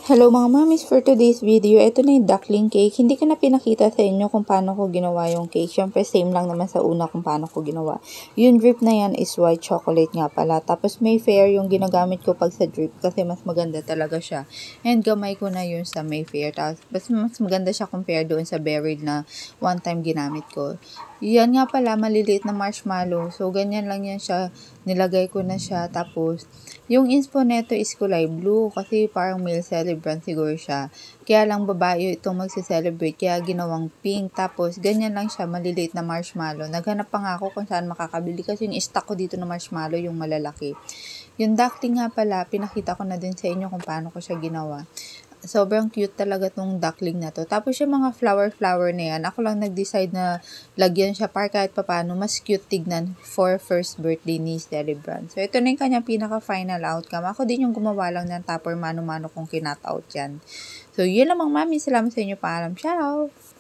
Hello mga mamis, for today's video, ito na yung duckling cake. Hindi ko na pinakita sa inyo kung paano ko ginawa yung cake. Siyempre, same lang naman sa una kung paano ko ginawa. Yung drip na yan is white chocolate nga pala. Tapos Mayfair yung ginagamit ko pag sa drip kasi mas maganda talaga siya. And gamay ko na yun sa Mayfair. Tapos mas maganda siya compare doon sa buried na one time ginamit ko. Yan nga pala, maliliit na marshmallow. So, ganyan lang yan siya. Nilagay ko na siya. Tapos, yung inspo neto is kulay blue kasi parang male celebrant siguro siya. Kaya lang babae itong magse-celebrate kaya ginawang pink. Tapos ganyan lang siya, maliliit na marshmallow. Naghanap pa nga ako kung saan makakabili kasi yung stock ko dito na marshmallow yung malalaki. Yung duckling nga pala, pinakita ko na din sa inyo kung paano ko siya ginawa. Sobrang cute talaga tong duckling na to. Tapos yung mga flower na yan, ako lang nag-decide na lagyan siya para kahit papano mas cute tignan for first birthday ni Celebrant. So, ito na yung kanyang pinaka-final outcome. Ako din yung gumawa lang ng topper mano-mano kong kinat-out yan. So, yun lamang mami. Salamat sa inyo. Paalam. Ciao!